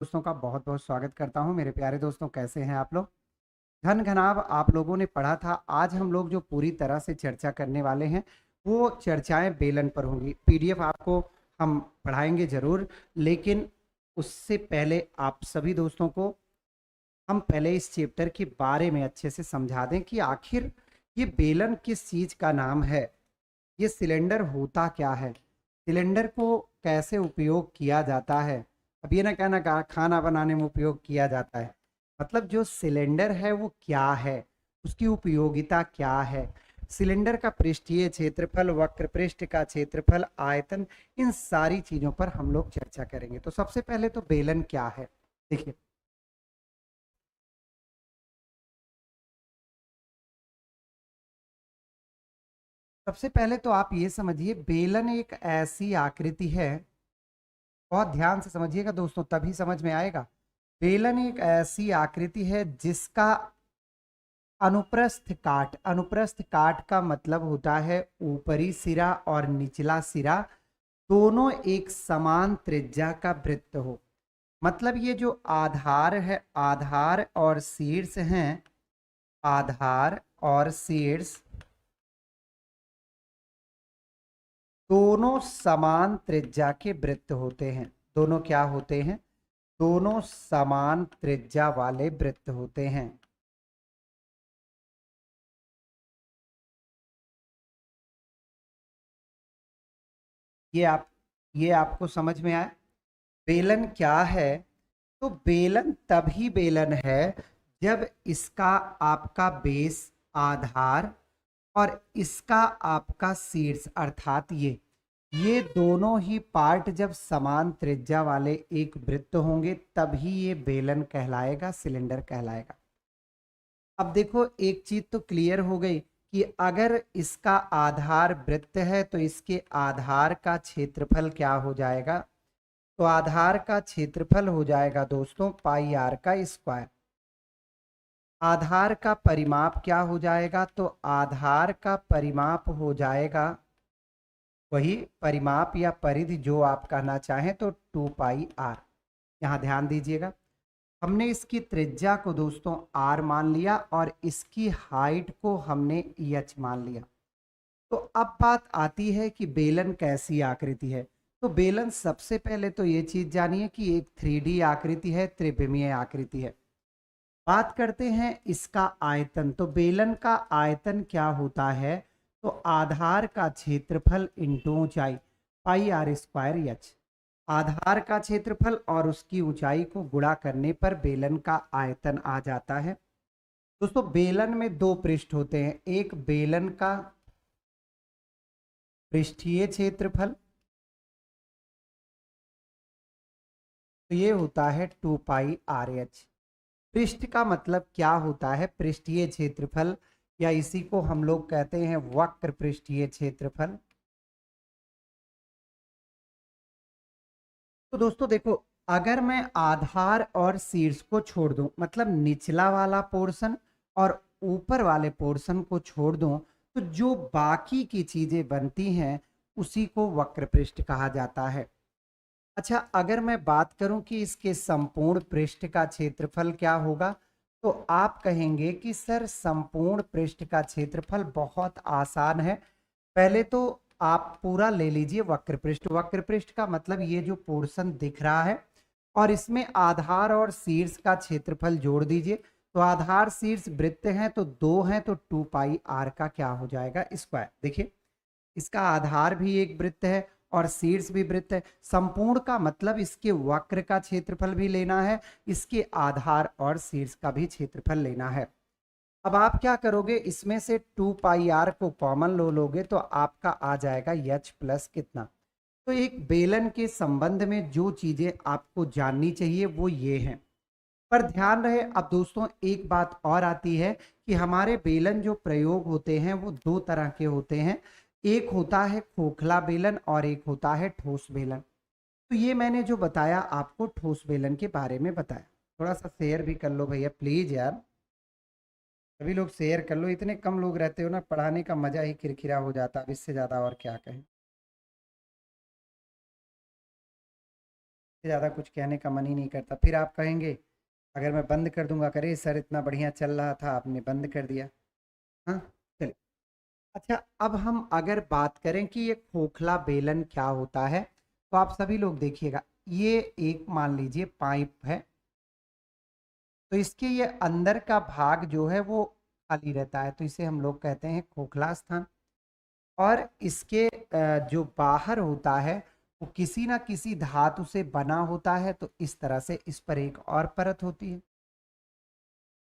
दोस्तों का बहुत बहुत स्वागत करता हूं। मेरे प्यारे दोस्तों, कैसे हैं आप लोग? घन घनाभ आप लोगों ने पढ़ा था। आज हम लोग जो पूरी तरह से चर्चा करने वाले हैं वो चर्चाएं बेलन पर होंगी। पीडीएफ आपको हम पढ़ाएंगे जरूर, लेकिन उससे पहले आप सभी दोस्तों को हम पहले इस चैप्टर के बारे में अच्छे से समझा दें कि आखिर ये बेलन किस चीज का नाम है, ये सिलेंडर होता क्या है, सिलेंडर को कैसे उपयोग किया जाता है। अब ये ना कहना खाना बनाने में उपयोग किया जाता है, मतलब जो सिलेंडर है वो क्या है, उसकी उपयोगिता क्या है, सिलेंडर का पृष्ठीय क्षेत्रफल, वक्र पृष्ठ का क्षेत्रफल, आयतन, इन सारी चीजों पर हम लोग चर्चा करेंगे। तो सबसे पहले तो बेलन क्या है, देखिए। सबसे पहले तो आप ये समझिए, बेलन एक ऐसी आकृति है, बहुत ध्यान से समझिएगा दोस्तों तभी समझ में आएगा। बेलन एक ऐसी आकृति है जिसका अनुप्रस्थ काट का मतलब होता है ऊपरी सिरा और निचला सिरा दोनों एक समान त्रिज्या का वृत्त हो। मतलब ये जो आधार है, आधार और शीर्ष हैं, आधार और शीर्ष दोनों समान त्रिज्या के वृत्त होते हैं। दोनों क्या होते हैं? दोनों समान त्रिज्या वाले वृत्त होते हैं। ये आप ये आपको समझ में आया बेलन क्या है? तो बेलन तभी बेलन है जब इसका आपका बेस, आधार, और इसका आपका शीर्ष अर्थात ये दोनों ही पार्ट जब समान त्रिज्या वाले एक वृत्त होंगे तभी ये बेलन कहलाएगा, सिलेंडर कहलाएगा। अब देखो, एक चीज तो क्लियर हो गई कि अगर इसका आधार वृत्त है तो इसके आधार का क्षेत्रफल क्या हो जाएगा? तो आधार का क्षेत्रफल हो जाएगा दोस्तों पाई आर का स्क्वायर। आधार का परिमाप क्या हो जाएगा? तो आधार का परिमाप हो जाएगा, वही परिमाप या परिधि जो आप कहना चाहें, तो 2 पाई आर। यहाँ ध्यान दीजिएगा, हमने इसकी त्रिज्या को दोस्तों आर मान लिया और इसकी हाइट को हमने एच मान लिया। तो अब बात आती है कि बेलन कैसी आकृति है। तो बेलन सबसे पहले तो ये चीज जानिए कि एक 3D आकृति है, त्रिविमीय आकृति है। बात करते हैं इसका आयतन। तो बेलन का आयतन क्या होता है? तो आधार का क्षेत्रफल इंटू ऊंचाई, पाई आर स्क्वायर एच। आधार का क्षेत्रफल और उसकी ऊंचाई को गुणा करने पर बेलन का आयतन आ जाता है। दोस्तों बेलन में दो पृष्ठ होते हैं, एक बेलन का पृष्ठीय क्षेत्रफल, तो ये होता है 2 पाई आर एच। पृष्ठ का मतलब क्या होता है? पृष्ठीय क्षेत्रफल, या इसी को हम लोग कहते हैं वक्र पृष्ठीय क्षेत्रफल। तो दोस्तों देखो, अगर मैं आधार और शीर्ष को छोड़ दूं, मतलब निचला वाला पोर्शन और ऊपर वाले पोर्शन को छोड़ दूं, तो जो बाकी की चीजें बनती हैं उसी को वक्र पृष्ठ कहा जाता है। अच्छा, अगर मैं बात करूं कि इसके संपूर्ण पृष्ठ का क्षेत्रफल क्या होगा, तो आप कहेंगे कि सर संपूर्ण पृष्ठ का क्षेत्रफल बहुत आसान है। पहले तो आप पूरा ले लीजिए वक्र पृष्ठ। वक्र पृष्ठ का मतलब ये जो पोर्शन दिख रहा है और इसमें आधार और शीर्ष का क्षेत्रफल जोड़ दीजिए। तो आधार शीर्ष वृत्त हैं तो दो हैं, तो 2 पाई आर का क्या हो जाएगा? स्क्वायर। देखिए, इसका आधार भी एक वृत्त है और शीर्ष भी वृत्त है। संपूर्ण का मतलब इसके वक्र का क्षेत्रफल भी लेना है, इसके आधार और शीर्ष का भी क्षेत्रफल लेना है। अब आप क्या करोगे, इसमें से 2 पाई आर को कॉमन लोगे तो आपका आ जाएगा एच प्लस कितना। तो एक बेलन के संबंध में जो चीजें आपको जाननी चाहिए वो ये हैं। पर ध्यान रहे, अब दोस्तों एक बात और आती है कि हमारे बेलन जो प्रयोग होते हैं वो दो तरह के होते हैं। एक होता है खोखला बेलन और एक होता है ठोस बेलन। तो ये मैंने जो बताया आपको ठोस बेलन के बारे में बताया। थोड़ा सा शेयर भी कर लो भैया प्लीज यार, सभी लोग शेयर कर लो। इतने कम लोग रहते हो ना, पढ़ाने का मजा ही किरकिरा हो जाता। अब इससे ज्यादा और क्या कहें। इससे ज़्यादा कुछ कहने का मन ही नहीं करता। फिर आप कहेंगे अगर मैं बंद कर दूंगा, करे सर इतना बढ़िया चल रहा था आपने बंद कर दिया। हाँ, चलिए। अच्छा, अब हम अगर बात करें कि ये खोखला बेलन क्या होता है, तो आप सभी लोग देखिएगा, ये एक मान लीजिए पाइप है, तो इसके ये अंदर का भाग जो है वो खाली रहता है, तो इसे हम लोग कहते हैं खोखला स्थान। और इसके जो बाहर होता है वो किसी ना किसी धातु से बना होता है, तो इस तरह से इस पर एक और परत होती है।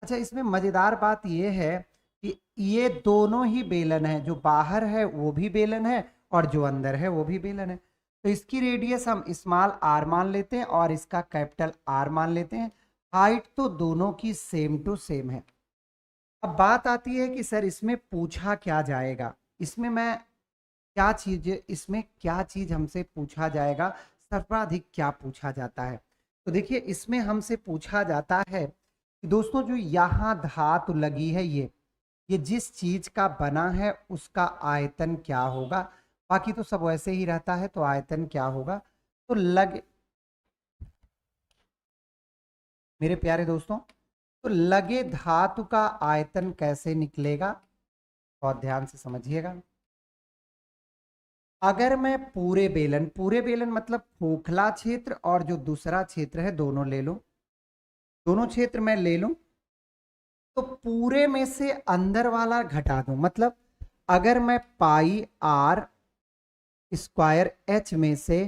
अच्छा, इसमें मजेदार बात यह है कि ये दोनों ही बेलन है, जो बाहर है वो भी बेलन है और जो अंदर है वो भी बेलन है। तो इसकी रेडियस हम स्मॉल आर मान लेते हैं और इसका कैपिटल आर मान लेते हैं। हाइट तो दोनों की सेम टू सेम है। अब बात आती है कि सर इसमें पूछा क्या जाएगा, इसमें मैं क्या चीज, इसमें क्या चीज हमसे पूछा जाएगा, सर्वाधिक क्या पूछा जाता है। तो देखिए, इसमें हमसे पूछा जाता है कि दोस्तों जो यहाँ धातु लगी है, ये जिस चीज का बना है उसका आयतन क्या होगा। बाकी तो सब वैसे ही रहता है, तो आयतन क्या होगा। तो मेरे प्यारे दोस्तों, तो लगे धातु का आयतन कैसे निकलेगा, बहुत ध्यान से समझिएगा। अगर मैं पूरे बेलन मतलब खोखला क्षेत्र और जो दूसरा क्षेत्र है दोनों ले लूं, दोनों क्षेत्र मैं ले लूं, तो पूरे में से अंदर वाला घटा दूं। मतलब अगर मैं पाई आर स्क्वायर एच में से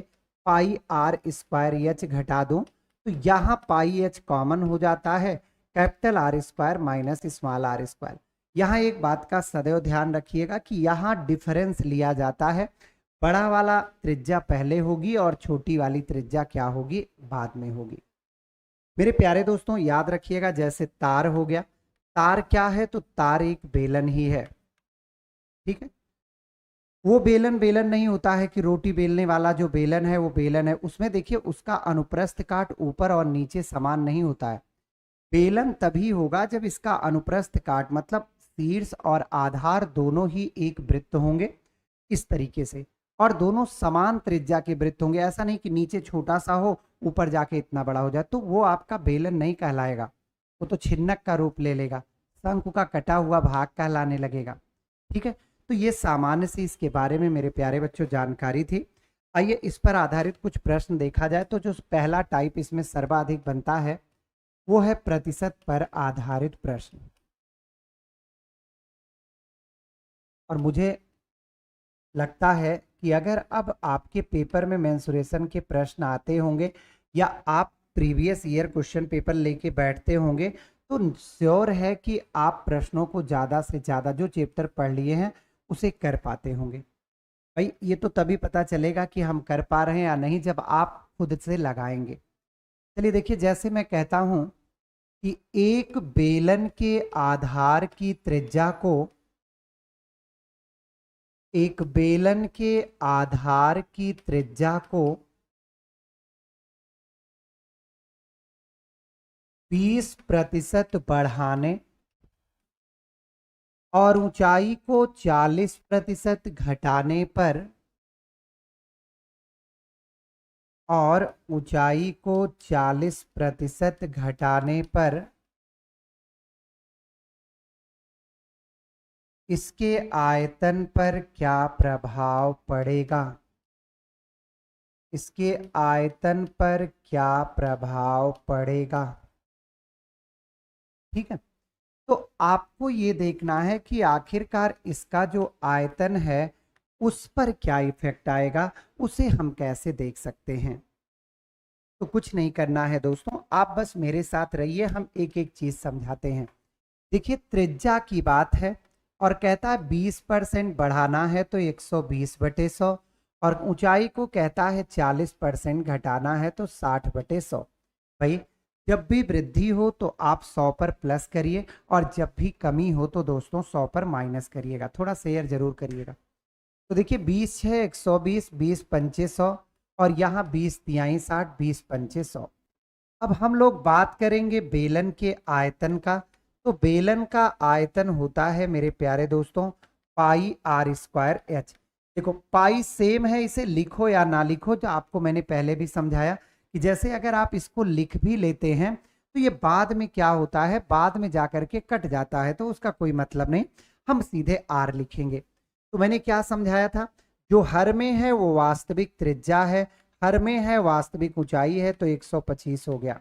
पाई आर स्क्वायर एच घटा दूं, तो यहां पाई एच कॉमन हो जाता है, capital R square minus small R square. यहां एक बात का सदैव ध्यान रखिएगा कि यहां डिफरेंस लिया जाता है, बड़ा वाला त्रिज्या पहले होगी और छोटी वाली त्रिज्या क्या होगी, बाद में होगी। मेरे प्यारे दोस्तों याद रखिएगा, जैसे तार हो गया, तार क्या है, तो तार एक बेलन ही है, ठीक है। वो बेलन बेलन नहीं होता है कि रोटी बेलने वाला जो बेलन है वो बेलन है, उसमें देखिए उसका अनुप्रस्थ काट ऊपर और नीचे समान नहीं होता है। बेलन तभी होगा जब इसका अनुप्रस्थ काट मतलब शीर्ष और आधार दोनों ही एक वृत्त होंगे इस तरीके से, और दोनों समान त्रिज्या के वृत्त होंगे। ऐसा नहीं कि नीचे छोटा सा हो ऊपर जाके इतना बड़ा हो जाए, तो वो आपका बेलन नहीं कहलाएगा, वो तो छिन्नक का रूप ले लेगा, शंकु का कटा हुआ भाग कहलाने लगेगा, ठीक है। तो ये सामान्य से इसके बारे में मेरे प्यारे बच्चों जानकारी थी। आइए इस पर आधारित कुछ प्रश्न देखा जाए। तो जो पहला टाइप इसमें सर्वाधिक बनता है वो है प्रतिशत पर आधारित प्रश्न। और मुझे लगता है कि अगर अब आपके पेपर में मेंसुरेशन के प्रश्न आते होंगे या आप प्रीवियस ईयर क्वेश्चन पेपर लेके बैठते होंगे, तो श्योर है कि आप प्रश्नों को ज़्यादा से ज़्यादा जो चैप्टर पढ़ लिए हैं उसे कर पाते होंगे। भाई ये तो तभी पता चलेगा कि हम कर पा रहे हैं या नहीं, जब आप खुद से लगाएंगे। चलिए देखिए, जैसे मैं कहता हूं कि एक बेलन के आधार की त्रिज्या को, एक बेलन के आधार की त्रिज्या को 20% बढ़ाने और ऊंचाई को 40% घटाने पर, और ऊंचाई को 40% घटाने पर इसके आयतन पर क्या प्रभाव पड़ेगा, इसके आयतन पर क्या प्रभाव पड़ेगा, ठीक है। तो आपको ये देखना है कि आखिरकार इसका जो आयतन है उस पर क्या इफेक्ट आएगा, उसे हम कैसे देख सकते हैं। तो कुछ नहीं करना है दोस्तों, आप बस मेरे साथ रहिए, हम एक एक चीज समझाते हैं। देखिए, त्रिज्या की बात है और कहता है 20% बढ़ाना है तो 120/100, और ऊंचाई को कहता है 40% घटाना है तो 60/100। भाई जब भी वृद्धि हो तो आप 100 पर प्लस करिए, और जब भी कमी हो तो दोस्तों 100 पर माइनस करिएगा। थोड़ा शेयर जरूर करिएगा। तो देखिए 20 है 120, 20 पंचे 100, और यहाँ 20 तिहाई 60, 20 पंचे 100। अब हम लोग बात करेंगे बेलन के आयतन का। तो बेलन का आयतन होता है मेरे प्यारे दोस्तों पाई आर स्क्वायर एच। देखो पाई सेम है, इसे लिखो या ना लिखो, जो आपको मैंने पहले भी समझाया कि जैसे अगर आप इसको लिख भी लेते हैं तो ये बाद में क्या होता है, बाद में जाकर के कट जाता है, तो उसका कोई मतलब नहीं, हम सीधे आर लिखेंगे। तो मैंने क्या समझाया था, जो हर में है वो वास्तविक त्रिज्या है, हर में है वास्तविक ऊंचाई है, तो 125 हो गया।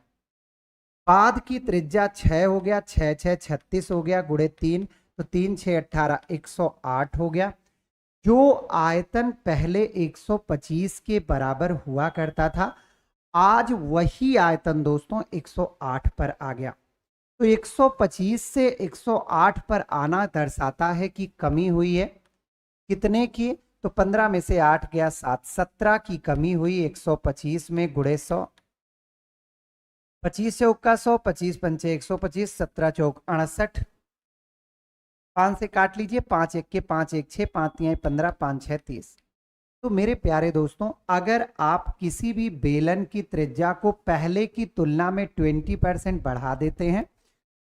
बाद की त्रिज्या 6 हो गया, 6 6 36 हो गया, गुणे 3, तो 3 6 18 108 हो गया। जो आयतन पहले 125 के बराबर हुआ करता था, आज वही आयतन दोस्तों 108 पर आ गया। तो 125 से 108 पर आना दर्शाता है कि कमी हुई है। कितने की, तो 15 में से 8 गया 7, 17 की कमी हुई 125 में, गुणे 100, 25 चौक का 100, 25 पंचे 125, 17 चौक 68, 5 से काट लीजिए, 5 एक के 5 एक 6, 5 तिहाई 15, 5 6 30। तो मेरे प्यारे दोस्तों, अगर आप किसी भी बेलन की त्रिज्या को पहले की तुलना में 20% बढ़ा देते हैं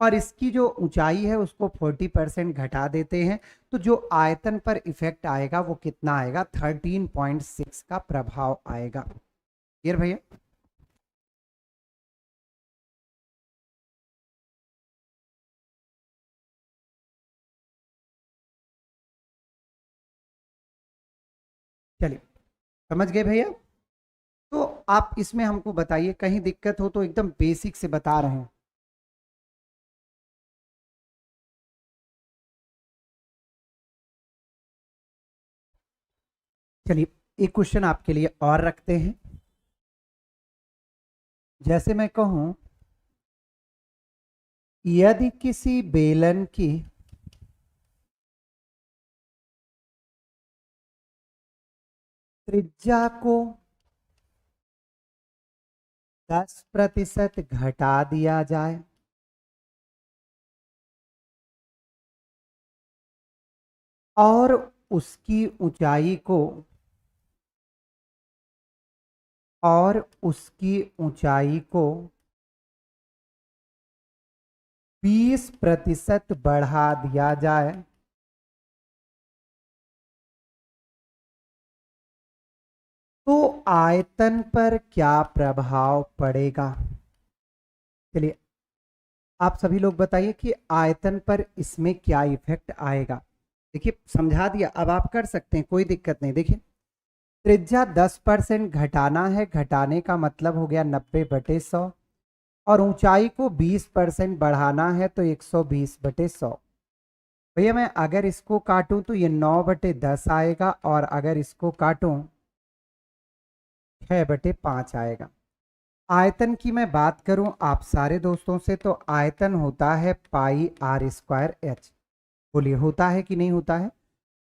और इसकी जो ऊंचाई है उसको 40% घटा देते हैं, तो जो आयतन पर इफेक्ट आएगा वो कितना आएगा, 13.6 का प्रभाव आएगा। क्लियर भैया? चलिए, समझ गए भैया? तो आप इसमें हमको बताइए, कहीं दिक्कत हो तो, एकदम बेसिक से बता रहे हैं। चलिए, एक क्वेश्चन आपके लिए और रखते हैं। जैसे मैं कहूं, यदि किसी बेलन की त्रिज्या को 10% घटा दिया जाए और उसकी ऊंचाई को और उसकी ऊंचाई को 20% बढ़ा दिया जाए, तो आयतन पर क्या प्रभाव पड़ेगा? चलिए, आप सभी लोग बताइए कि आयतन पर इसमें क्या इफेक्ट आएगा। देखिए, समझा दिया, अब आप कर सकते हैं, कोई दिक्कत नहीं। देखिए, त्रिज्या 10% घटाना है, घटाने का मतलब हो गया 90/100, और ऊंचाई को 20% बढ़ाना है, तो 120/100। भैया मैं अगर इसको काटूं तो ये 9/10 आएगा, और अगर इसको काटूं 6/5 आएगा। आयतन की मैं बात करूं आप सारे दोस्तों से, तो आयतन होता है πr²h। बोलिए, होता है कि नहीं होता है?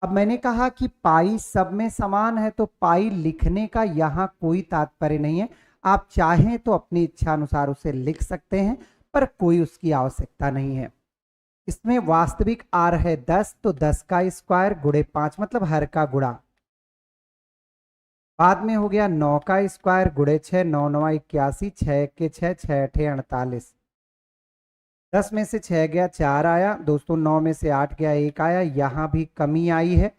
अब मैंने कहा कि पाई सब में समान है, तो पाई लिखने का यहाँ कोई तात्पर्य नहीं है। आप चाहें तो अपनी इच्छा अनुसार उसे लिख सकते हैं, पर कोई उसकी आवश्यकता नहीं है। इसमें वास्तविक आर है 10, तो 10 का स्क्वायर गुणे 5, मतलब हर का गुणा। बाद में हो गया 9 का स्क्वायर गुणे 6, 9 9 81, 6 के 6, 6 8 48। 10 में से 6 गया 4 आया दोस्तों, 9 में से 8 गया 1 आया, यहाँ भी कमी आई है।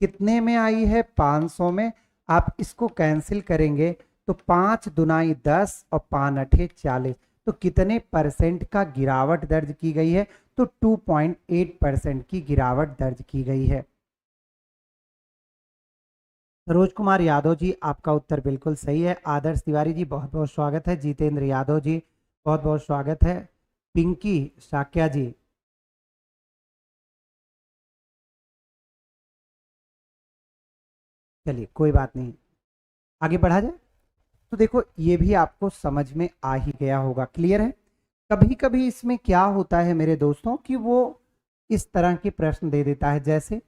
कितने में आई है? 500 में। आप इसको कैंसिल करेंगे तो 5 दुनाई 10 और 5 अठे 40, तो कितने परसेंट का गिरावट दर्ज की गई है? तो 2.8% की गिरावट दर्ज की गई है। सरोज कुमार यादव जी, आपका उत्तर बिल्कुल सही है। आदर्श तिवारी जी, बहुत बहुत स्वागत है। जितेंद्र यादव जी, बहुत बहुत स्वागत है। पिंकी साक्या जी, चलिए कोई बात नहीं, आगे बढ़ा जाए। तो देखो, ये भी आपको समझ में आ ही गया होगा, क्लियर है। कभी कभी इसमें क्या होता है मेरे दोस्तों, कि वो इस तरह के प्रश्न दे देता है, जैसे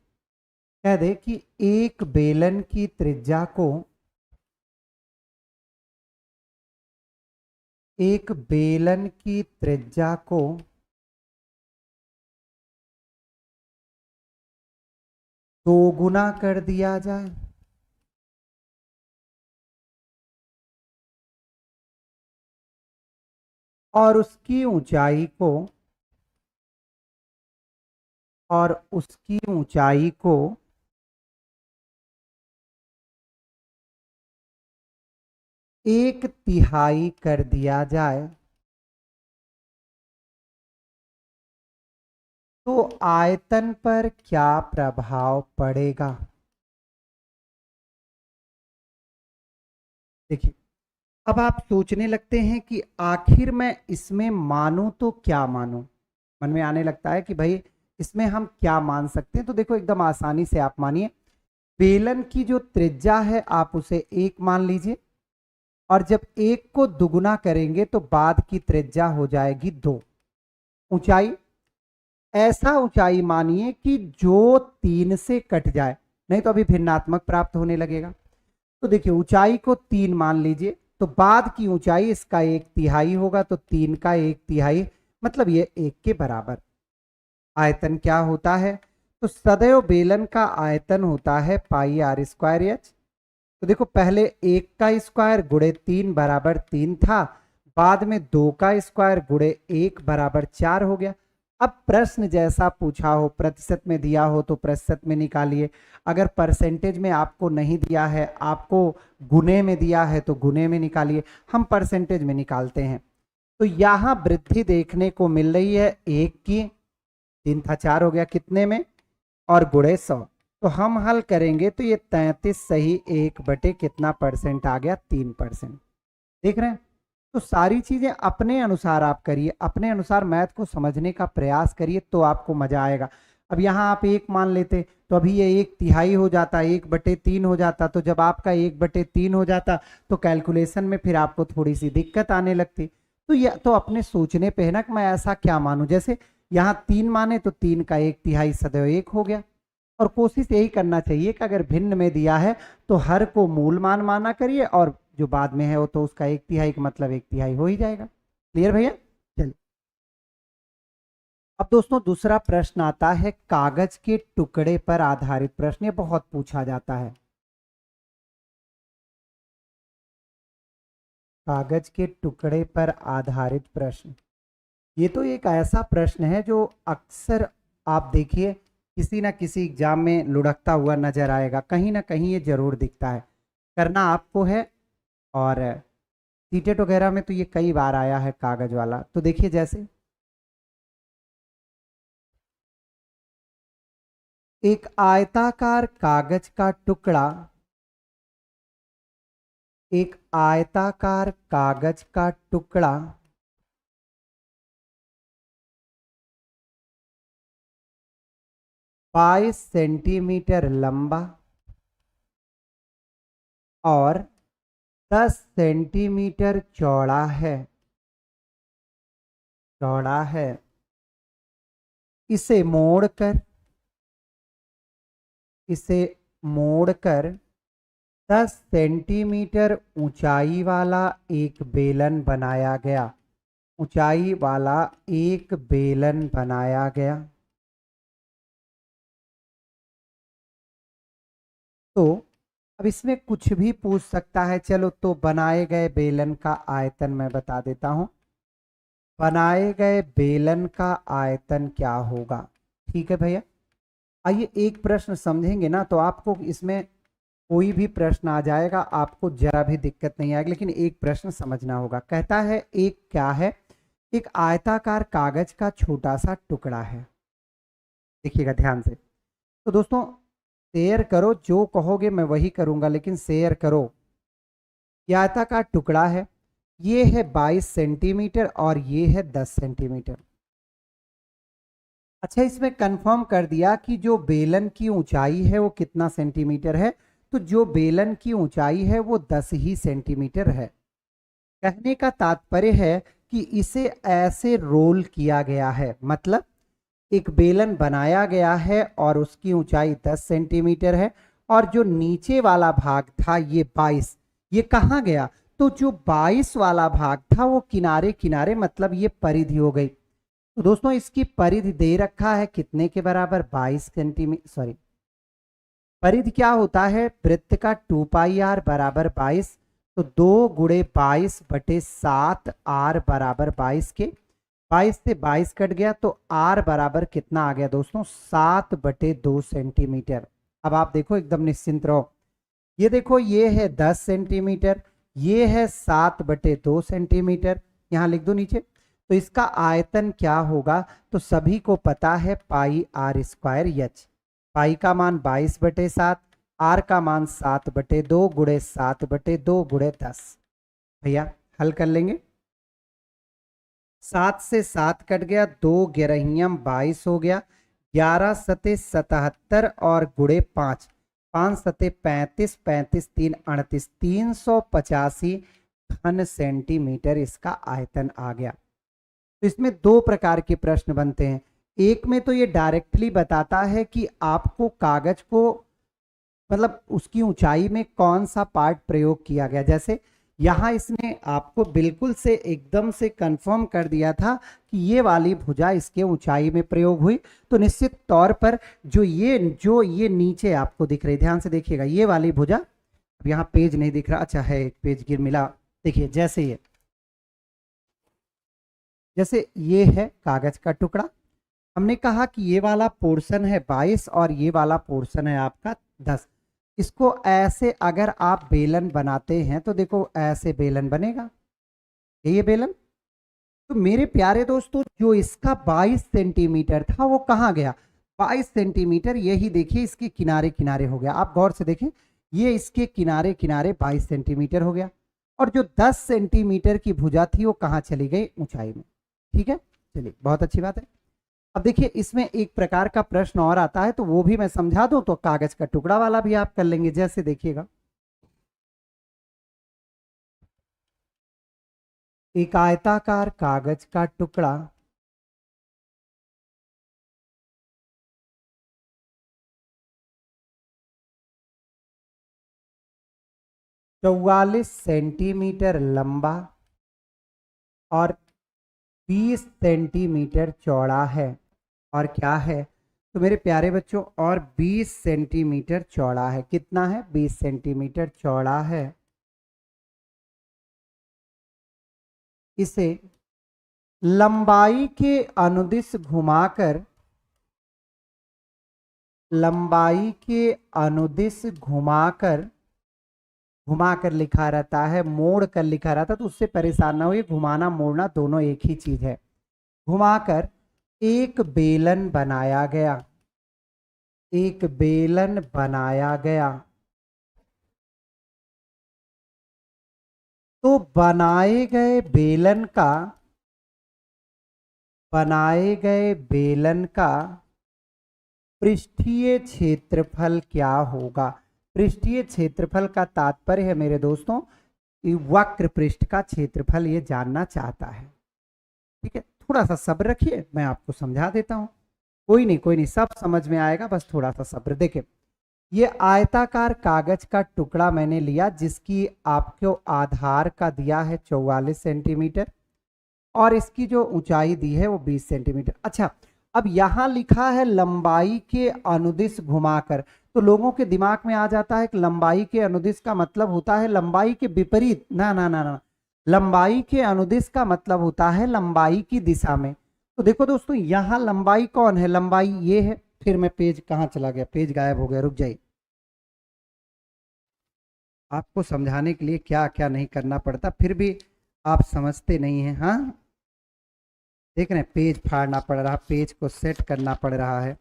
कह दे कि एक बेलन की त्रिज्या को, एक बेलन की त्रिज्या को दोगुना कर दिया जाए, और उसकी ऊंचाई को, और उसकी ऊंचाई को एक तिहाई कर दिया जाए तो आयतन पर क्या प्रभाव पड़ेगा। देखिए, अब आप सोचने लगते हैं कि आखिर मैं इसमें मानूं तो क्या मानूं। मन में आने लगता है कि भाई इसमें हम क्या मान सकते हैं। तो देखो एकदम आसानी से आप मानिए, बेलन की जो त्रिज्या है आप उसे 1 मान लीजिए, और जब 1 को दुगुना करेंगे तो बाद की त्रिज्या हो जाएगी 2। ऊंचाई, ऐसा ऊंचाई मानिए कि जो 3 से कट जाए, नहीं तो अभी भिन्नात्मक प्राप्त होने लगेगा। तो देखिए ऊंचाई को 3 मान लीजिए, तो बाद की ऊंचाई इसका 1/3 होगा, तो 3 का 1/3 मतलब ये 1 के बराबर। आयतन क्या होता है, तो सदैव बेलन का आयतन होता है पाई आर स्क्वायर एच। तो देखो पहले 1 का स्क्वायर गुणे 3 बराबर 3 था, बाद में 2 का स्क्वायर गुणे 1 बराबर 4 हो गया। अब प्रश्न जैसा पूछा हो, प्रतिशत में दिया हो तो प्रतिशत में निकालिए, अगर परसेंटेज में आपको नहीं दिया है, आपको गुने में दिया है तो गुने में निकालिए। हम परसेंटेज में निकालते हैं। तो यहां वृद्धि देखने को मिल रही है 1 की, 3 था 4 हो गया कितने में, और गुणे 100। तो हम हल करेंगे तो ये 33 सही 1 बटे कितना परसेंट आ गया, 3%। देख रहे हैं। तो सारी चीजें अपने अनुसार आप करिए, अपने अनुसार मैथ को समझने का प्रयास करिए तो आपको मजा आएगा। अब यहाँ आप 1 मान लेते तो अभी ये 1/3 हो जाता, 1/3 हो जाता। तो जब आपका 1/3 हो जाता तो कैलकुलेशन में फिर आपको थोड़ी सी दिक्कत आने लगती। तो ये तो अपने सोचने पे है ना कि मैं ऐसा क्या मानूं। जैसे यहाँ 3 माने तो 3 का 1/3 सदैव 1 हो गया। और कोशिश यही करना चाहिए कि अगर भिन्न में दिया है तो हर को मूल मान माना करिए, और जो बाद में है वो तो उसका 1/3 का मतलब 1/3 हो ही जाएगा। क्लियर भैया। चलिए अब दोस्तों दूसरा प्रश्न आता है कागज के टुकड़े पर आधारित प्रश्न। ये बहुत पूछा जाता है। कागज के टुकड़े पर आधारित प्रश्न, ये तो एक ऐसा प्रश्न है जो अक्सर आप देखिए किसी ना किसी एग्जाम में लुढ़कता हुआ नजर आएगा, कहीं ना कहीं ये जरूर दिखता है। करना आपको है, और सीटेट वगैरह में तो ये कई बार आया है कागज वाला। तो देखिए जैसे एक आयताकार कागज का टुकड़ा, एक आयताकार कागज का टुकड़ा 22 सेंटीमीटर लंबा और 10 सेंटीमीटर चौड़ा है, चौड़ा है। इसे मोड़कर, इसे मोड़कर 10 सेंटीमीटर ऊंचाई वाला एक बेलन बनाया गया, ऊंचाई वाला एक बेलन बनाया गया। तो अब इसमें कुछ भी पूछ सकता है। चलो तो बनाए गए बेलन का आयतन मैं बता देता हूं। बनाए गए बेलन का आयतन क्या होगा। ठीक है भैया। आइए एक प्रश्न समझेंगे ना तो आपको इसमें कोई भी प्रश्न आ जाएगा, आपको जरा भी दिक्कत नहीं आएगी, लेकिन एक प्रश्न समझना होगा। कहता है एक क्या है, एक आयताकार कागज का छोटा सा टुकड़ा है। देखिएगा ध्यान से। तो दोस्तों शेयर करो, जो कहोगे मैं वही करूंगा, लेकिन शेयर करो। यह आयताकार टुकड़ा है, ये है 22 सेंटीमीटर और ये है 10 सेंटीमीटर। अच्छा इसमें कंफर्म कर दिया कि जो बेलन की ऊंचाई है वो कितना सेंटीमीटर है, तो जो बेलन की ऊंचाई है वो 10 ही सेंटीमीटर है। कहने का तात्पर्य है कि इसे ऐसे रोल किया गया है, मतलब एक बेलन बनाया गया है और उसकी ऊंचाई 10 सेंटीमीटर है, और जो नीचे वाला भाग था ये 22, ये कहाँ गया, तो जो 22 वाला भाग था वो किनारे किनारे, मतलब ये परिधि हो गई। तो दोस्तों इसकी परिधि दे रखा है कितने के बराबर, 22 सेंटीमीटर, सॉरी परिधि क्या होता है, वृत्त का 2πr बराबर 22। तो 2 गुणे 22/7 r बराबर 22 के, 22 से 22 कट गया तो r बराबर कितना आ गया दोस्तों, 7/2 सेंटीमीटर। अब आप देखो एकदम निश्चिंत रहो। ये देखो ये है 10 सेंटीमीटर, ये है 7/2 सेंटीमीटर, यहाँ लिख दो नीचे। तो इसका आयतन क्या होगा, तो सभी को पता है पाई आर स्क्वायर एच। पाई का मान 22/7, आर का मान 7/2 गुणे 7/2 गुणे 10। भैया हल कर लेंगे। 7 से 7 कट गया, 2 ग्यारहियम 22 हो गया, 11 सते 77 और गुणे 5, 5 सते 35, 35 3 38, 385 घन सेंटीमीटर इसका आयतन आ गया। तो इसमें दो प्रकार के प्रश्न बनते हैं। एक में तो ये डायरेक्टली बताता है कि आपको कागज को मतलब उसकी ऊंचाई में कौन सा पार्ट प्रयोग किया गया। जैसे यहां इसने आपको बिल्कुल से एकदम से कंफर्म कर दिया था कि ये वाली भुजा इसके ऊंचाई में प्रयोग हुई, तो निश्चित तौर पर जो ये नीचे आपको दिख रही, ध्यान से देखिएगा, ये वाली भुजा, अब यहाँ पेज नहीं दिख रहा, अच्छा है एक पेज गिर मिला, देखिए जैसे ये है कागज का टुकड़ा, हमने कहा कि ये वाला पोर्शन है 22 और ये वाला पोर्शन है आपका 10। इसको ऐसे अगर आप बेलन बनाते हैं तो देखो ऐसे बेलन बनेगा, ये बेलन। तो मेरे प्यारे दोस्तों जो इसका 22 सेंटीमीटर था वो कहाँ गया, 22 सेंटीमीटर यही देखिए इसके किनारे किनारे हो गया। आप गौर से देखें, ये इसके किनारे किनारे 22 सेंटीमीटर हो गया, और जो 10 सेंटीमीटर की भुजा थी वो कहाँ चली गई, ऊंचाई में। ठीक है, चलिए बहुत अच्छी बात है। अब देखिए इसमें एक प्रकार का प्रश्न और आता है, तो वो भी मैं समझा दूं, तो कागज का टुकड़ा वाला भी आप कर लेंगे। जैसे देखिएगा, एक आयताकार कागज का टुकड़ा 44 सेंटीमीटर लंबा और 20 सेंटीमीटर चौड़ा है, और क्या है, तो मेरे प्यारे बच्चों, और 20 सेंटीमीटर चौड़ा है। कितना है, 20 सेंटीमीटर चौड़ा है। इसे लंबाई के अनुदिश घुमाकर घुमाकर लिखा रहता है, मोड़ कर लिखा रहता है, तो उससे परेशान ना होइए, घुमाना मोड़ना दोनों एक ही चीज है। घुमाकर एक बेलन बनाया गया, तो बनाए गए बेलन का पृष्ठीय क्षेत्रफल क्या होगा। पृष्ठीय क्षेत्रफल का तात्पर्य है मेरे दोस्तों वक्र पृष्ठ का क्षेत्रफल, ये जानना चाहता है। ठीक है, थोड़ा सा सब्र रखिए, मैं आपको समझा देता हूं। कोई नहीं, सब समझ में आएगा, बस थोड़ा सा सब्र। देखिए ये आयताकार कागज का टुकड़ा मैंने लिया, जिसकी आपको आधार का दिया है 44 सेंटीमीटर, और इसकी जो ऊंचाई दी है वो 20 सेंटीमीटर। अच्छा, अब यहां लिखा है लंबाई के अनुदिश घुमाकर, तो लोगों के दिमाग में आ जाता है कि लंबाई के अनुदिश का मतलब होता है लंबाई के विपरीत। ना ना ना ना, लंबाई के अनुदिश का मतलब होता है लंबाई की दिशा में। तो देखो दोस्तों, यहां लंबाई कौन है, लंबाई ये है। फिर मैं पेज कहाँ चला गया, पेज गायब हो गया, रुक जाइए। आपको समझाने के लिए क्या क्या नहीं करना पड़ता, फिर भी आप समझते नहीं हैं। हाँ, देख रहे हैं, पेज फाड़ना पड़ रहा, पेज को सेट करना पड़ रहा है,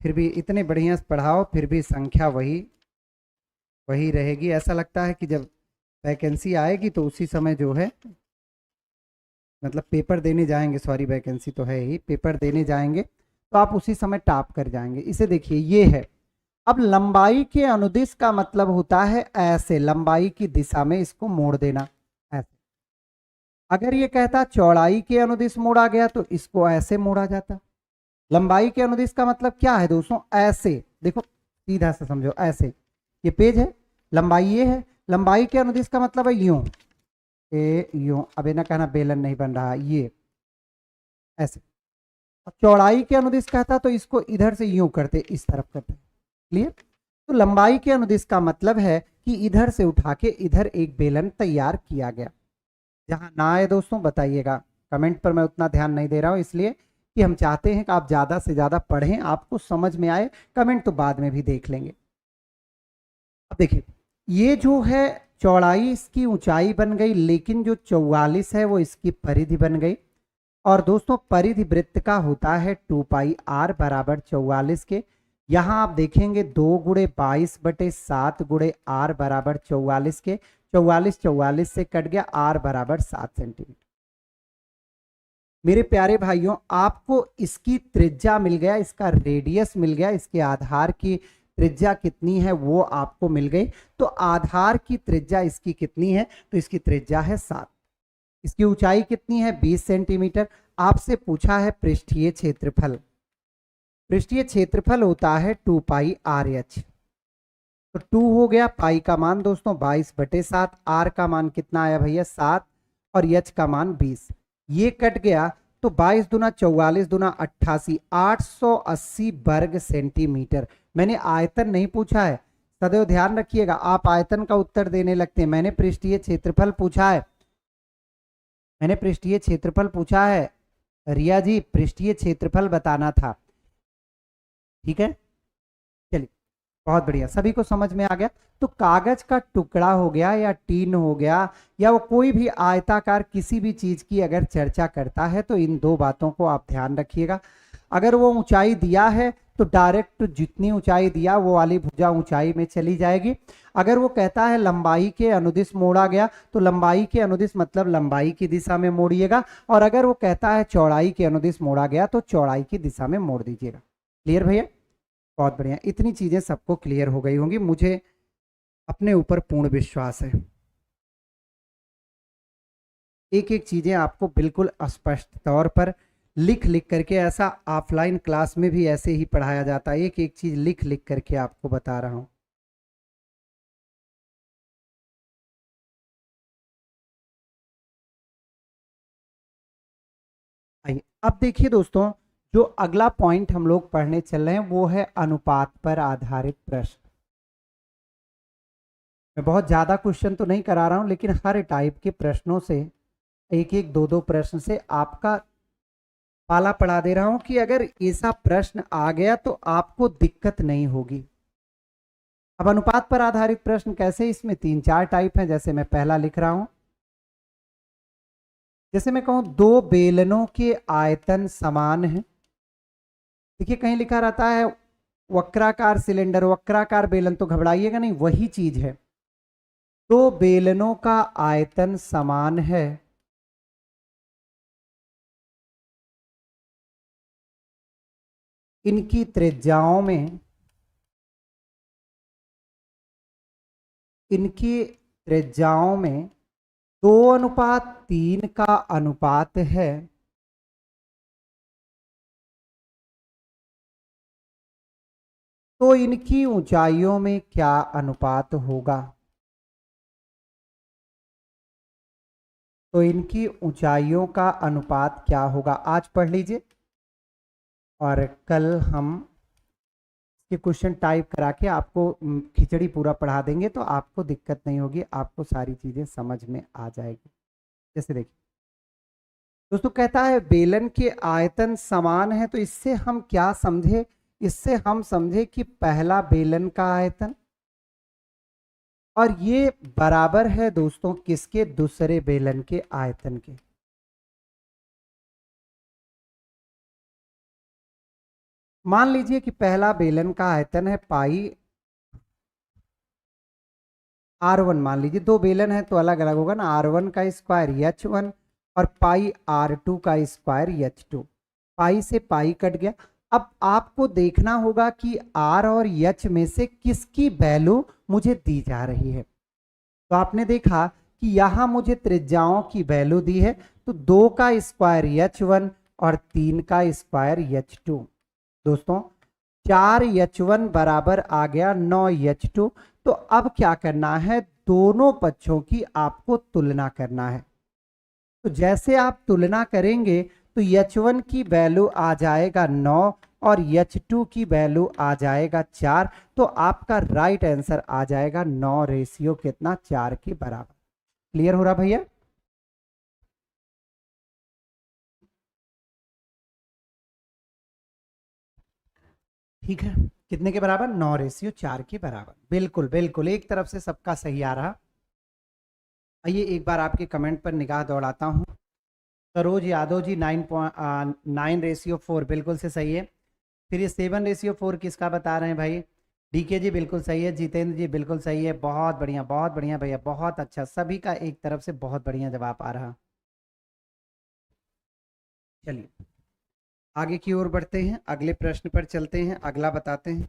फिर भी इतने बढ़िया से पढ़ाओ, फिर भी संख्या वही रहेगी। ऐसा लगता है कि जब वैकेंसी आएगी तो उसी समय जो है, मतलब पेपर देने जाएंगे, सॉरी वैकेंसी तो है ही, पेपर देने जाएंगे तो आप उसी समय टॉप कर जाएंगे। इसे देखिए, ये है। अब लंबाई के अनुदिश का मतलब होता है ऐसे, लंबाई की दिशा में इसको मोड़ देना ऐसे। अगर ये कहता चौड़ाई के अनुदिश मोड़ा गया तो इसको ऐसे मोड़ा जाता। लंबाई के अनुदिश का मतलब क्या है दोस्तों, ऐसे। देखो सीधा से समझो, ऐसे ये पेज है, लंबाई ये है, लंबाई के अनुदिश का मतलब है यूं, यूं। अब ना कहना बेलन नहीं बन रहा, ये ऐसे। चौड़ाई के अनुदिश कहता तो इसको इधर से यूं करते, इस तरफ करते। क्लियर। तो लंबाई के अनुदिश का मतलब है कि इधर से उठा के इधर एक बेलन तैयार किया गया। जहां ना आए दोस्तों बताइएगा, कमेंट पर मैं उतना ध्यान नहीं दे रहा हूं, इसलिए कि हम चाहते हैं कि आप ज्यादा से ज्यादा पढ़ें, आपको समझ में आए। कमेंट तो बाद में भी देख लेंगे। अब देखिए, ये जो है चौड़ाई इसकी ऊंचाई बन गई, लेकिन जो 44 है वो इसकी परिधि बन गई। और दोस्तों परिधि वृत्त का होता है 2πr बराबर 44 के। यहां आप देखेंगे 2 × 22/7 × r बराबर 44 के। 44 44 से कट गया, r बराबर 7 सेंटीमीटर। मेरे प्यारे भाइयों, आपको इसकी त्रिज्या मिल गया, इसका रेडियस मिल गया, इसके आधार की त्रिज्या कितनी है वो आपको मिल गई। तो आधार की त्रिज्या इसकी कितनी है, तो इसकी त्रिज्या है 7। इसकी ऊंचाई कितनी है, 20 सेंटीमीटर। आपसे पूछा है पृष्ठीय क्षेत्रफल। पृष्ठीय क्षेत्रफल होता है 2πRh। तो 2 हो गया, पाई का मान दोस्तों 22/7, r का मान कितना आया भैया 7, और h का मान 20। ये कट गया तो 22 दूना 44 दूना 88, 880 वर्ग सेंटीमीटर। मैंने आयतन नहीं पूछा है, सदैव ध्यान रखिएगा, आप आयतन का उत्तर देने लगते हैं। मैंने पृष्ठीय क्षेत्रफल पूछा है, मैंने पृष्ठीय क्षेत्रफल पूछा है। रिया जी, पृष्ठीय क्षेत्रफल बताना था, ठीक है। चलिए, बहुत बढ़िया, सभी को समझ में आ गया। तो कागज का टुकड़ा हो गया या टीन हो गया या वो कोई भी आयताकार किसी भी चीज की अगर चर्चा करता है तो इन दो बातों को आप ध्यान रखिएगा। अगर वो ऊंचाई दिया है तो डायरेक्ट जितनी ऊंचाई दिया वो वाली भुजा ऊंचाई में चली जाएगी। अगर वो कहता है लंबाई के अनुदिश मोड़ा गया तो लंबाई के अनुदिश मतलब लंबाई की दिशा में मोड़िएगा, और अगर वो कहता है चौड़ाई के अनुदिश मोड़ा गया तो चौड़ाई की दिशा में मोड़ दीजिएगा। क्लियर भैया? बहुत बढ़िया, इतनी चीजें सबको क्लियर हो गई होंगी, मुझे अपने ऊपर पूर्ण विश्वास है। एक एक चीजें आपको बिल्कुल स्पष्ट तौर पर लिख लिख करके, ऐसा ऑफलाइन क्लास में भी ऐसे ही पढ़ाया जाता है, एक एक चीज लिख लिख करके आपको बता रहा हूं। आइए अब देखिए दोस्तों, जो अगला पॉइंट हम लोग पढ़ने चल रहे हैं वो है अनुपात पर आधारित प्रश्न। मैं बहुत ज्यादा क्वेश्चन तो नहीं करा रहा हूं, लेकिन हर टाइप के प्रश्नों से एक एक दो दो प्रश्न से आपका पाला पढ़ा दे रहा हूं कि अगर ऐसा प्रश्न आ गया तो आपको दिक्कत नहीं होगी। अब अनुपात पर आधारित प्रश्न कैसे, इसमें 3-4 टाइप हैं। जैसे मैं पहला लिख रहा हूं, जैसे मैं कहूं दो बेलनों के आयतन समान है। देखिए कहीं लिखा रहता है वक्राकार सिलेंडर, वक्राकार बेलन, तो घबराइएगा नहीं, वही चीज है। दो बेलनों का आयतन समान है, इनकी त्रिज्याओं में, इनकी त्रिज्याओं में 2:3 का अनुपात है, तो इनकी ऊंचाइयों में क्या अनुपात होगा। तो इनकी ऊंचाइयों का अनुपात क्या होगा, आज पढ़ लीजिए और कल हम ये क्वेश्चन टाइप करा के आपको खिचड़ी पूरा पढ़ा देंगे, तो आपको दिक्कत नहीं होगी, आपको सारी चीजें समझ में आ जाएगी। जैसे देखिए दोस्तों, कहता है बेलन के आयतन समान है, तो इससे हम क्या समझे, इससे हम समझे कि पहला बेलन का आयतन और ये बराबर है दोस्तों किसके, दूसरे बेलन के आयतन के। मान लीजिए कि पहला बेलन का आयतन है पाई r1, मान लीजिए दो बेलन है तो अलग अलग होगा ना, r1 का स्क्वायर h1 और पाई r2 का स्क्वायर h2। पाई से पाई कट गया। अब आपको देखना होगा कि r और h में से किसकी वैल्यू मुझे दी जा रही है। तो आपने देखा कि यहां मुझे त्रिज्याओं की वैल्यू दी है, तो 2 का स्क्वायर h1 और 3 का स्क्वायर h2। दोस्तों 4h1 बराबर आ गया 9h2। तो अब क्या करना है, दोनों पक्षों की आपको तुलना करना है। तो जैसे आप तुलना करेंगे तो h1 की वैल्यू आ जाएगा 9 और h2 की वैल्यू आ जाएगा 4। तो आपका राइट आंसर आ जाएगा 9 रेशियो कितना, 4 के बराबर। क्लियर हो रहा भैया? ठीक है, कितने के बराबर, 9 रेशियो 4 के बराबर। बिल्कुल बिल्कुल, एक तरफ से सबका सही आ रहा। आइए एक बार आपके कमेंट पर निगाह दौड़ाता हूँ। सरोज यादव जी 9.9/4 बिल्कुल से सही है। फिर ये 7/4 किसका बता रहे हैं भाई? डीके जी बिल्कुल सही है, जितेंद्र जी बिल्कुल सही है। बहुत बढ़िया भैया, बहुत अच्छा, सभी का एक तरफ से बहुत बढ़िया जवाब आ रहा। चलिए आगे की ओर बढ़ते हैं, अगले प्रश्न पर चलते हैं, अगला बताते हैं।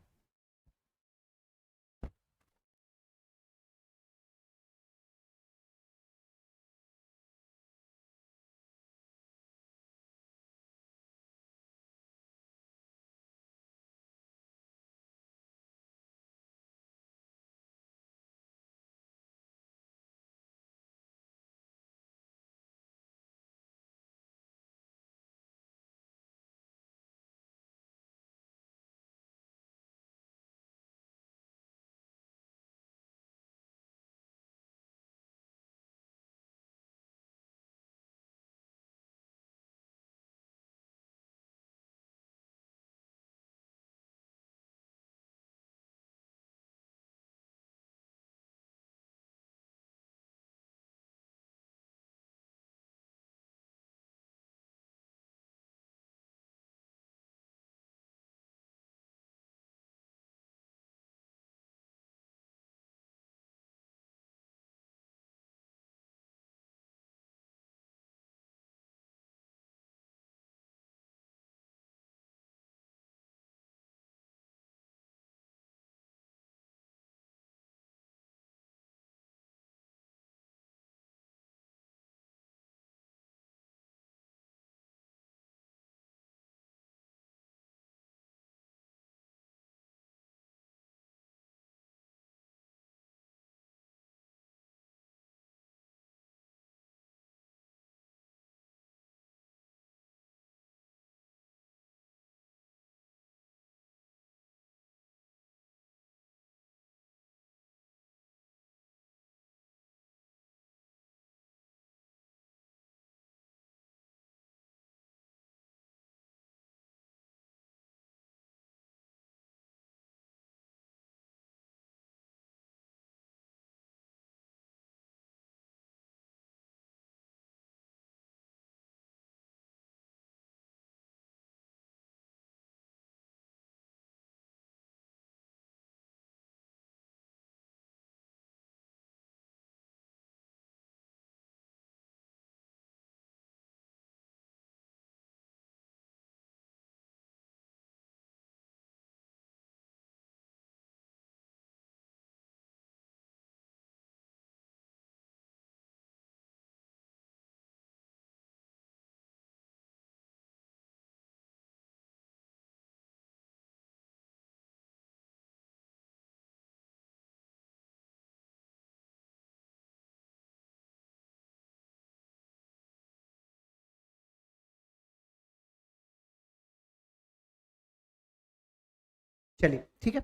चलिए ठीक है।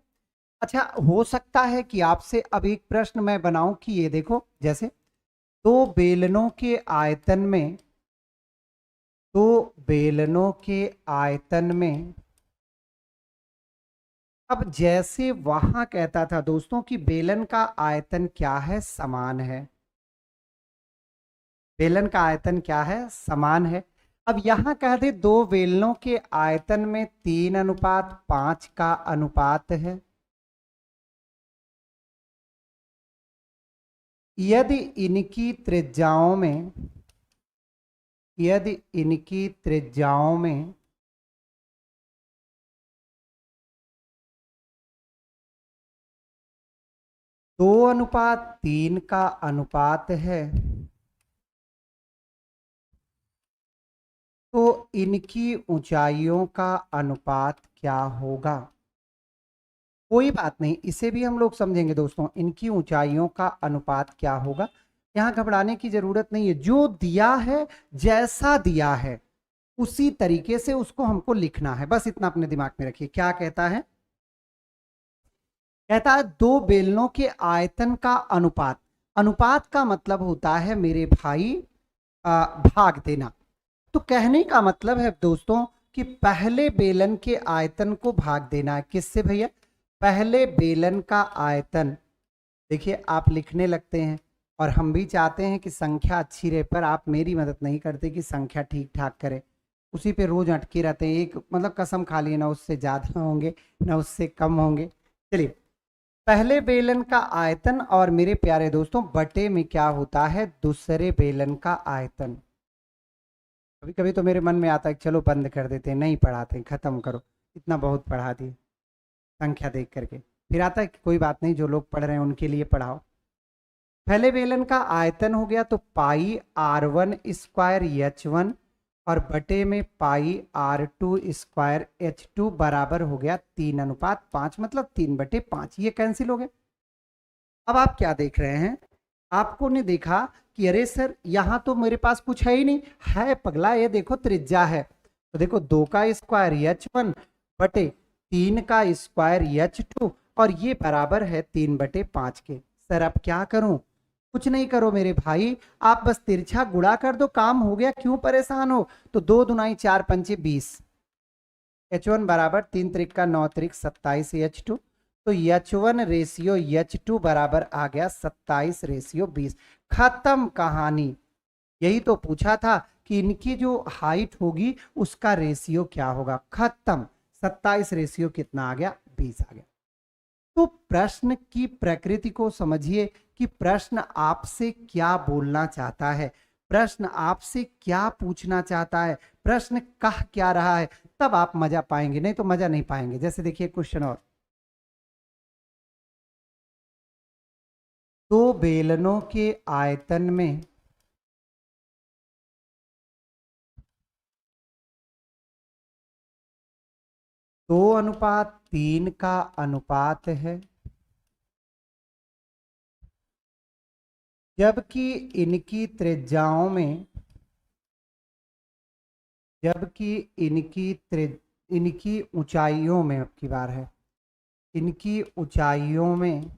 अच्छा, हो सकता है कि आपसे अब एक प्रश्न मैं बनाऊं कि ये देखो, जैसे दो बेलनों के आयतन में, दो बेलनों के आयतन में, अब जैसे वहां कहता था दोस्तों कि बेलन का आयतन क्या है? समान है। बेलन का आयतन क्या है? समान है। अब यहां कह दे दो बेलनों के आयतन में 3:5 का अनुपात है। यदि इनकी त्रिज्याओं में, यदि इनकी त्रिज्याओं में 2:3 का अनुपात है, तो इनकी ऊंचाइयों का अनुपात क्या होगा? कोई बात नहीं, इसे भी हम लोग समझेंगे दोस्तों। इनकी ऊंचाइयों का अनुपात क्या होगा? यहां घबराने की जरूरत नहीं है। जो दिया है, जैसा दिया है, उसी तरीके से उसको हमको लिखना है, बस इतना अपने दिमाग में रखिए। क्या कहता है? कहता है दो बेलनों के आयतन का अनुपात। अनुपात का मतलब होता है मेरे भाई भाग देना। तो कहने का मतलब है दोस्तों कि पहले बेलन के आयतन को भाग देना है। किससे भैया? पहले बेलन का आयतन। देखिए आप लिखने लगते हैं, और हम भी चाहते हैं कि संख्या अच्छी रहे, पर आप मेरी मदद नहीं करते कि संख्या ठीक ठाक करें, उसी पे रोज अटके रहते हैं। एक मतलब कसम खा लिए, ना उससे ज्यादा होंगे ना उससे कम होंगे। चलिए, पहले बेलन का आयतन और मेरे प्यारे दोस्तों बटे में क्या होता है, दूसरे बेलन का आयतन। कभी कभी तो मेरे मन में आता है कि चलो बंद कर देते हैं, नहीं पढ़ाते, खत्म करो, इतना बहुत पढ़ा दिए संख्या देख करके। फिर आता है कि कोई बात नहीं, जो लोग पढ़ रहे हैं उनके लिए पढ़ाओ। पहले बेलन का आयतन हो गया तो पाई R1 स्क्वायर H1 और बटे में पाई R2 स्क्वायर H2 बराबर हो गया 3:5, मतलब 3/5। ये कैंसिल हो गया। अब आप क्या देख रहे हैं, आपको ने देखा कि अरे सर यहां तो मेरे पास कुछ है ही नहीं, है पगला, ये देखो त्रिज्या है। तो देखो 2 का स्क्वायर H1 बटे 3 का स्क्वायर H2 और ये बराबर है 3/5 के। सर अब क्या करूं, कुछ नहीं करो मेरे भाई, आप बस तिरछा गुणा कर दो, काम हो गया, क्यों परेशान हो। तो 2 दूनाई 4 पंचे 20, H1 बराबर 3 त्रिक का 9 त्रिक 27 H2, तो H1 रेशियो H2 बराबर आ गया 27/20। खत्म कहानी। यही तो पूछा था कि इनकी जो हाइट होगी उसका रेशियो क्या होगा, खत्म। 27 रेशियो कितना आ गया, 20 आ गया। तो प्रश्न की प्रकृति को समझिए कि प्रश्न आपसे क्या बोलना चाहता है, प्रश्न आपसे क्या पूछना चाहता है, प्रश्न कह क्या रहा है, तब आप मजा पाएंगे, नहीं तो मजा नहीं पाएंगे। जैसे देखिए क्वेश्चन और, दो बेलनों के आयतन में 2:3 का अनुपात है, जबकि इनकी त्रिज्याओं में, जबकि इनकी ऊंचाइयों में, अब की बार है, इनकी ऊंचाइयों में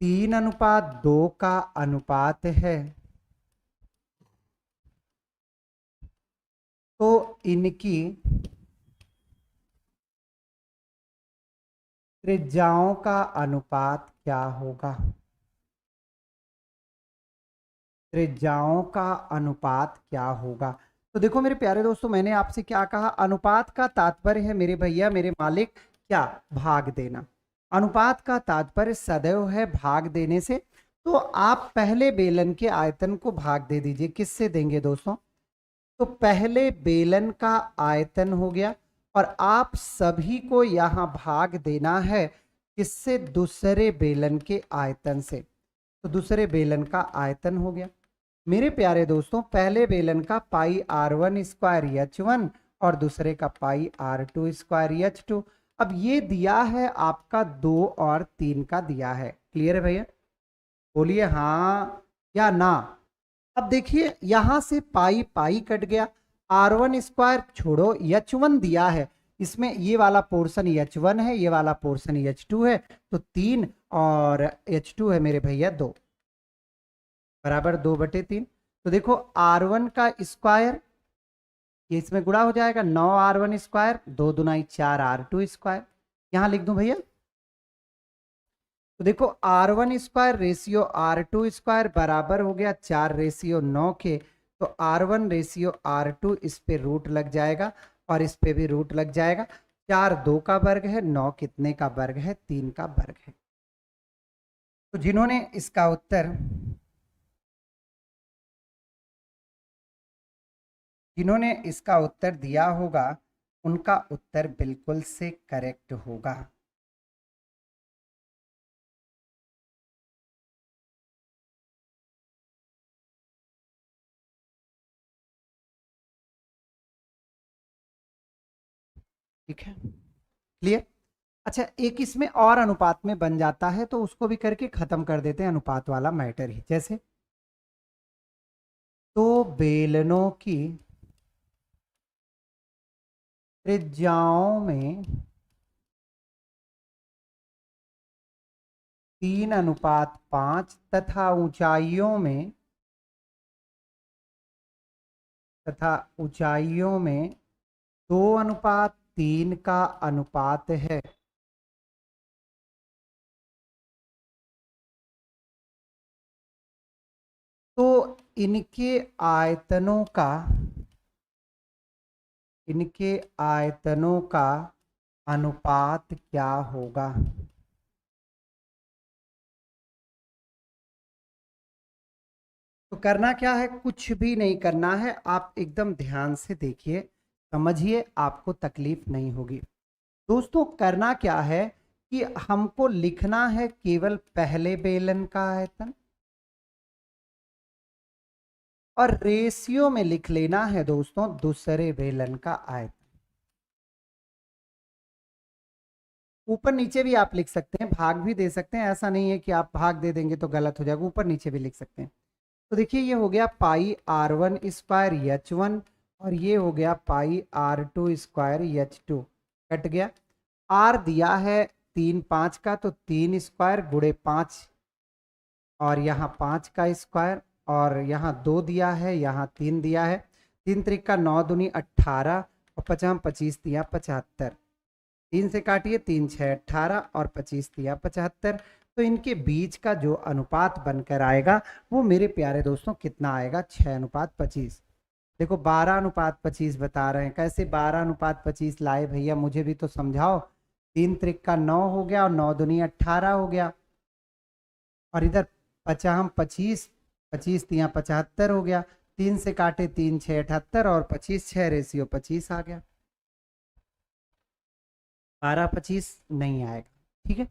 3:2 का अनुपात है, तो इनकी त्रिज्याओं का अनुपात क्या होगा, त्रिज्याओं का अनुपात क्या होगा। तो देखो मेरे प्यारे दोस्तों, मैंने आपसे क्या कहा, अनुपात का तात्पर्य है मेरे भैया मेरे मालिक क्या, भाग देना। अनुपात का तात्पर्य सदैव है भाग देने से। तो आप पहले बेलन के आयतन को भाग दे दीजिए, किससे देंगे दोस्तों, तो पहले बेलन का आयतन हो गया, और आप सभी को यहां भाग देना है किससे, दूसरे बेलन के आयतन से। तो दूसरे बेलन का आयतन हो गया मेरे प्यारे दोस्तों, पहले बेलन का पाई R1 स्क्वायर H1 और दूसरे का पाई R2 स्क्वायर H2। अब ये दिया है आपका 2 और 3 का दिया है, क्लियर है भैया, बोलिए हाँ या ना। अब देखिए यहां से पाई पाई कट गया, R1 स्क्वायर छोड़ो, H1 दिया है, इसमें ये वाला पोर्शन H1 है, ये वाला पोर्शन H2 है, तो 3 और H2 है मेरे भैया 2, बराबर 2/3। तो देखो R1 का स्क्वायर, ये इसमें गुणा हो जाएगा, 9R1 स्क्वायर, 2 दूनाई 4R2 स्क्वायर, यहां लिख दूं भैया। तो देखो R1 square ratio R2 square बराबर हो गया 4/9 के, तो R1 रेशियो R2, इस पे रूट लग जाएगा और इस पे भी रूट लग जाएगा। 4 2 का वर्ग है, 9 कितने का वर्ग है, 3 का वर्ग है। तो जिन्होंने इसका उत्तर दिया होगा उनका उत्तर बिल्कुल से करेक्ट होगा। ठीक है, क्लियर। अच्छा, एक इसमें और अनुपात में बन जाता है, तो उसको भी करके खत्म कर देते हैं, अनुपात वाला मैटर ही। जैसे तो बेलनों की त्रिज्याओं में 3:5 तथा ऊंचाइयों में 2:3 का अनुपात है, तो इनके आयतनों का अनुपात क्या होगा? तो करना क्या है, कुछ भी नहीं करना है, आप एकदम ध्यान से देखिए, समझिए, आपको तकलीफ नहीं होगी। दोस्तों करना क्या है कि हमको लिखना है केवल पहले बेलन का आयतन, और रेशियो में लिख लेना है दोस्तों दूसरे बेलन का आयतन। ऊपर नीचे भी आप लिख सकते हैं, भाग भी दे सकते हैं, ऐसा नहीं है कि आप भाग दे देंगे तो गलत हो जाएगा, ऊपर नीचे भी लिख सकते हैं। तो देखिए ये हो गया पाई r1² h1, और ये हो गया पाई r2² h2, कट गया। r दिया है 3 5 का, तो 3 स्क्वायर गुणे 5, और यहाँ 5 का स्क्वायर, और यहाँ 2 दिया है, यहाँ 3 दिया है, 3 त्रिक 9 दूनी 18, और 5 25 दिया 75, 3 से काटिए, 3 6 18, और 25 दिया 75। तो इनके बीच का जो अनुपात बनकर आएगा वो मेरे प्यारे दोस्तों कितना आएगा? 6:25। देखो 12:25 बता रहे हैं, कैसे 12:25 लाए भैया, मुझे भी तो समझाओ। 3 त्रिक 9 हो गया, और 9 दूनी 18 हो गया, और इधर 5 25, 25 तिया 75 हो गया, 3 से काटे, 3 6 78, और 25 6 रेशियो 25 आ गया, 12:25 नहीं आएगा। ठीक है,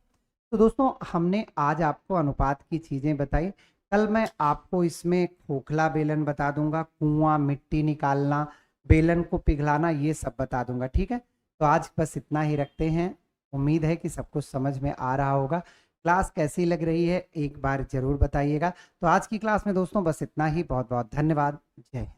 तो दोस्तों हमने आज आपको अनुपात की चीजें बताई, कल मैं आपको इसमें खोखला बेलन बता दूंगा, कुआं मिट्टी निकालना, बेलन को पिघलाना, ये सब बता दूंगा। ठीक है, तो आज बस इतना ही रखते हैं, उम्मीद है कि सब कुछ समझ में आ रहा होगा। क्लास कैसी लग रही है एक बार जरूर बताइएगा। तो आज की क्लास में दोस्तों बस इतना ही, बहुत बहुत धन्यवाद, जय हिंद।